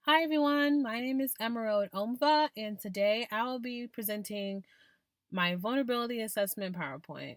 Hi everyone, my name is Emerald Omva, and today I will be presenting my vulnerability assessment PowerPoint.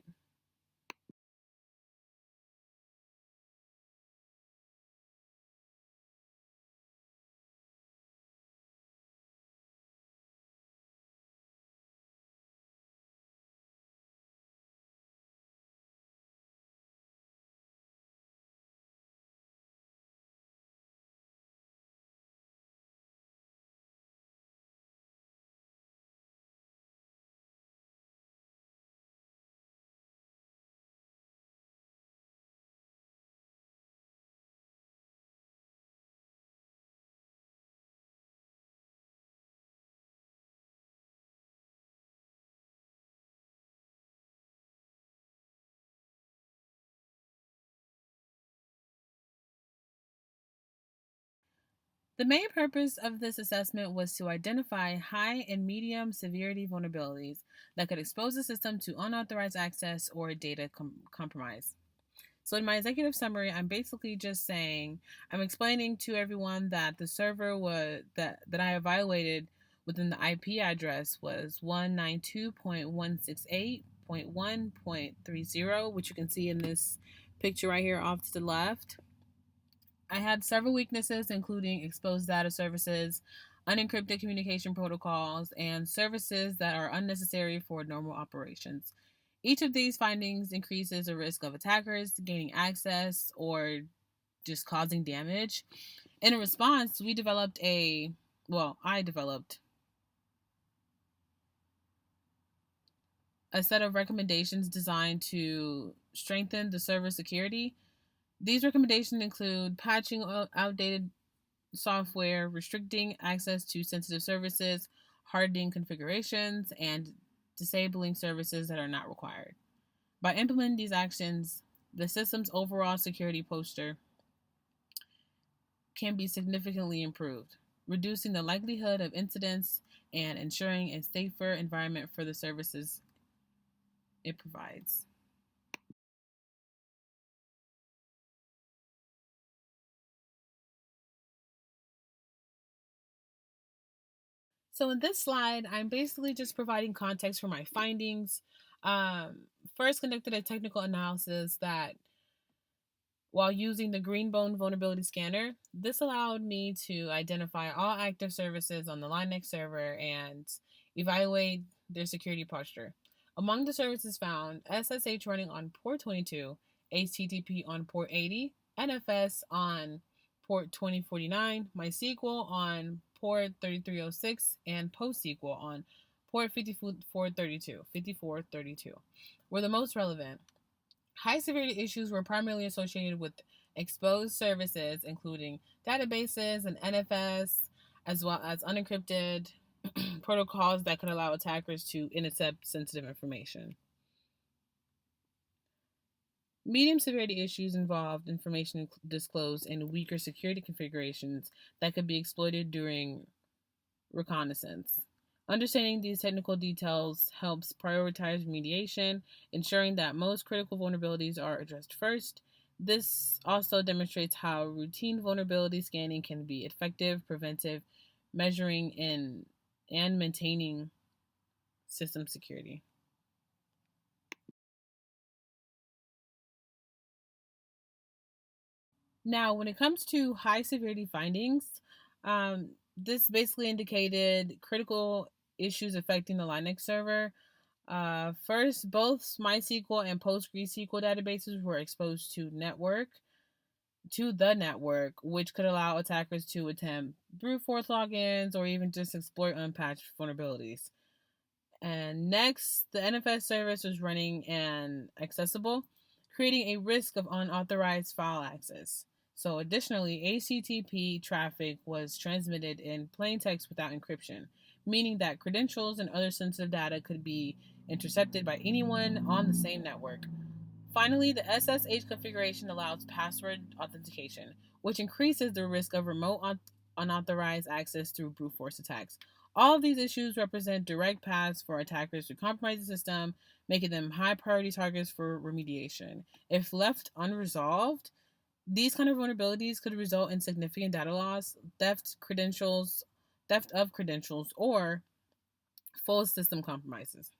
The main purpose of this assessment was to identify high and medium severity vulnerabilities that could expose the system to unauthorized access or data compromise. So, in my executive summary, I'm basically just saying I'm explaining to everyone that the server that I evaluated within the IP address was 192.168.1.30, which you can see in this picture right here off to the left. I had several weaknesses, including exposed data services, unencrypted communication protocols, and services that are unnecessary for normal operations. Each of these findings increases the risk of attackers gaining access or just causing damage. In response, I developed a set of recommendations designed to strengthen the server security. These recommendations include patching outdated software, restricting access to sensitive services, hardening configurations, and disabling services that are not required. By implementing these actions, the system's overall security posture can be significantly improved, reducing the likelihood of incidents and ensuring a safer environment for the services it provides. So in this slide, I'm basically just providing context for my findings. First, conducted a technical analysis that while using the Greenbone vulnerability scanner, this allowed me to identify all active services on the Linux server and evaluate their security posture. Among the services found, SSH running on port 22, HTTP on port 80, NFS on port 2049, MySQL on port 3306, and PostSQL on port 5432 were the most relevant. High severity issues were primarily associated with exposed services, including databases and NFS, as well as unencrypted protocols that could allow attackers to intercept sensitive information. Medium severity issues involved information disclosed in weaker security configurations that could be exploited during reconnaissance. Understanding these technical details helps prioritize remediation, ensuring that most critical vulnerabilities are addressed first. This also demonstrates how routine vulnerability scanning can be effective, preventive, measuring and maintaining system security. Now, when it comes to high severity findings, this basically indicated critical issues affecting the Linux server. First, both MySQL and PostgreSQL databases were exposed to the network, which could allow attackers to attempt brute force logins or even just exploit unpatched vulnerabilities. And next, the NFS service was running and accessible, creating a risk of unauthorized file access. So, additionally, HTTP traffic was transmitted in plain text without encryption, meaning that credentials and other sensitive data could be intercepted by anyone on the same network. Finally, the SSH configuration allows password authentication, which increases the risk of remote unauthorized access through brute force attacks. All of these issues represent direct paths for attackers to compromise the system, making them high priority targets for remediation. If left unresolved, These kind of vulnerabilities could result in significant data loss, theft of credentials, or full system compromises.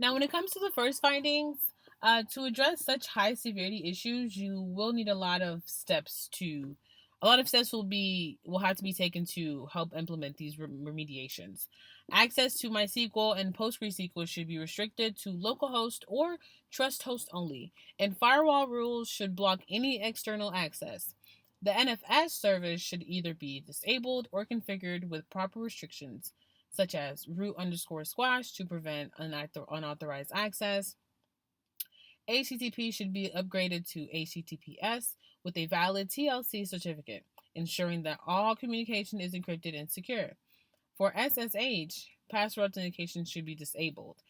Now, when it comes to the first findings, to address such high severity issues, you will need a lot of steps will have to be taken to help implement these remediations. Access to MySQL and PostgreSQL should be restricted to localhost or trust host only, and firewall rules should block any external access. The NFS service should either be disabled or configured with proper restrictions such as root underscore squash to prevent unauthorized access. HTTP should be upgraded to HTTPS with a valid TLC certificate, ensuring that all communication is encrypted and secure. For SSH, password authentication should be disabled,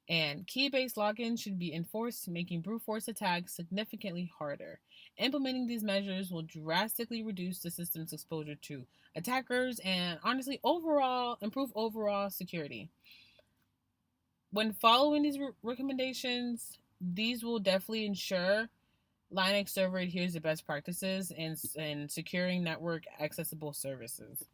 and key based login should be enforced, making brute force attacks significantly harder. Implementing these measures will drastically reduce the system's exposure to attackers and honestly overall improve overall security. When following these recommendations, these will definitely ensure Linux server adheres to best practices and securing network accessible services.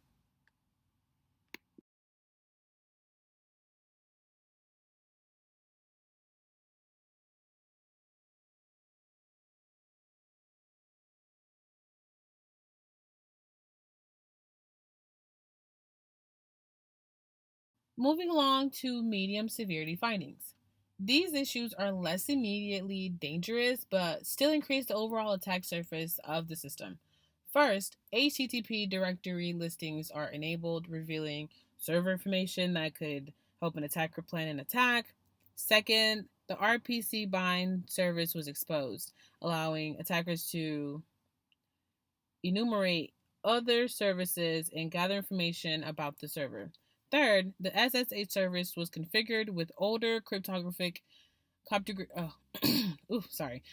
Moving along to medium severity findings. These issues are less immediately dangerous, but still increase the overall attack surface of the system. First, HTTP directory listings are enabled, revealing server information that could help an attacker plan an attack. Second, the RPC bind service was exposed, allowing attackers to enumerate other services and gather information about the server. Third, the SSH service was configured with older oh, sorry,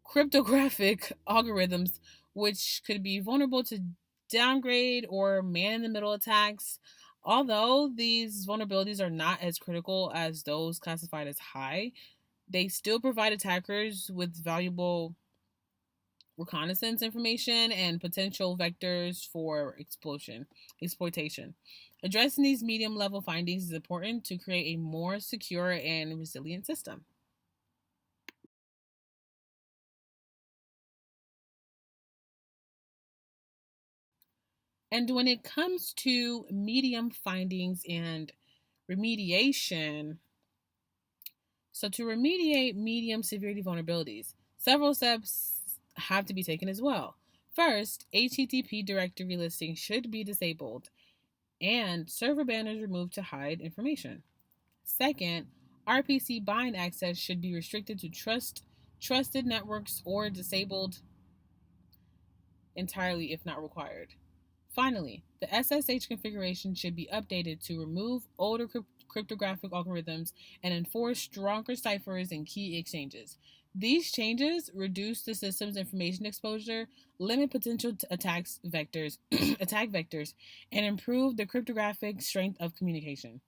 cryptographic algorithms, which could be vulnerable to downgrade or man in the middle attacks. Although these vulnerabilities are not as critical as those classified as high, they still provide attackers with valuable reconnaissance information and potential vectors for exploitation. Addressing these medium level findings is important to create a more secure and resilient system. And when it comes to medium findings and remediation, so to remediate medium severity vulnerabilities, several steps have to be taken as well. First, HTTP directory listing should be disabled and server banners removed to hide information. Second, RPC bind access should be restricted to trusted networks or disabled entirely if not required. Finally, the SSH configuration should be updated to remove older cryptographic algorithms and enforce stronger ciphers and key exchanges. These changes reduce the system's information exposure, limit potential attack vectors, and improve the cryptographic strength of communication.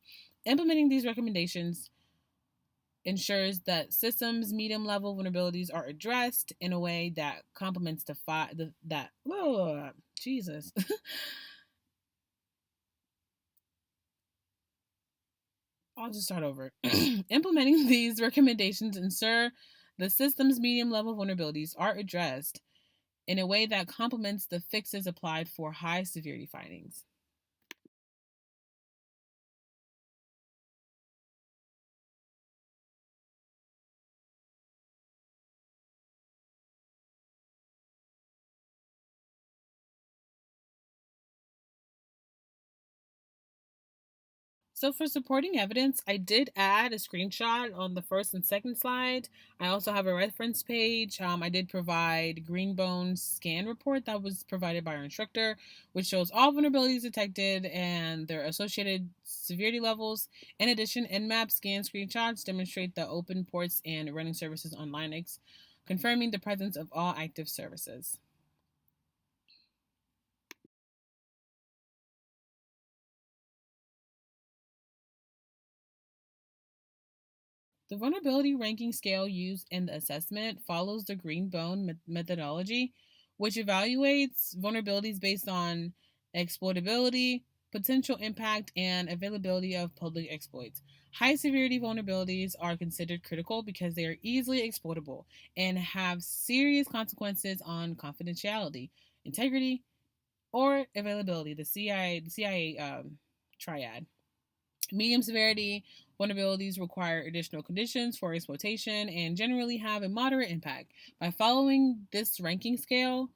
Implementing these recommendations ensures that systems medium level vulnerabilities are addressed in a way that complements Jesus. I'll just start over. Implementing these recommendations ensure the system's medium level vulnerabilities are addressed in a way that complements the fixes applied for high severity findings. So for supporting evidence, I did add a screenshot on the first and second slide. I also have a reference page. I did provide Greenbone's scan report that was provided by our instructor, which shows all vulnerabilities detected and their associated severity levels. In addition, Nmap scan screenshots demonstrate the open ports and running services on Linux, confirming the presence of all active services. The vulnerability ranking scale used in the assessment follows the Greenbone methodology, which evaluates vulnerabilities based on exploitability, potential impact, and availability of public exploits. High severity vulnerabilities are considered critical because they are easily exploitable and have serious consequences on confidentiality, integrity, or availability. The CIA triad. Medium severity vulnerabilities require additional conditions for exploitation and generally have a moderate impact. By following this ranking scale,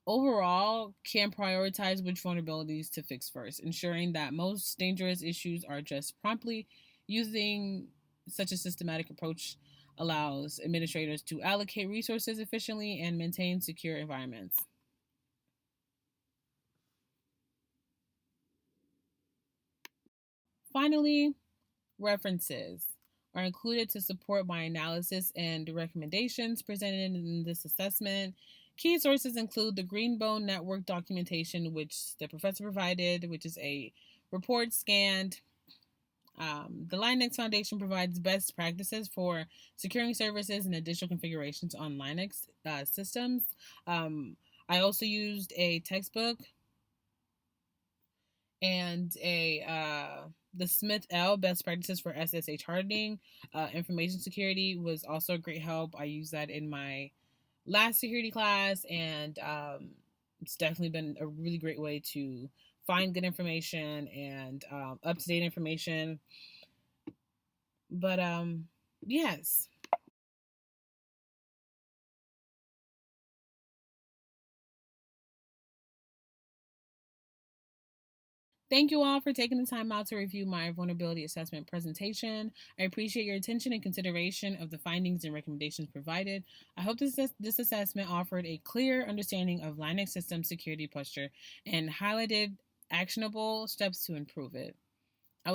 overall can prioritize which vulnerabilities to fix first, ensuring that most dangerous issues are addressed promptly. Using such a systematic approach allows administrators to allocate resources efficiently and maintain secure environments. Finally, references are included to support my analysis and recommendations presented in this assessment. Key sources include the Greenbone Network documentation, which the professor provided, which is a report scanned. The Linux Foundation provides best practices for securing services and additional configurations on Linux systems. Um, I also used a textbook and a the Smith L best practices for SSH hardening. Information security was also a great help. I used that in my last security class, and it's definitely been a really great way to find good information and up to date information. But yes. Thank you all for taking the time out to review my vulnerability assessment presentation. I appreciate your attention and consideration of the findings and recommendations provided. I hope this assessment offered a clear understanding of Linux system security posture and highlighted actionable steps to improve it.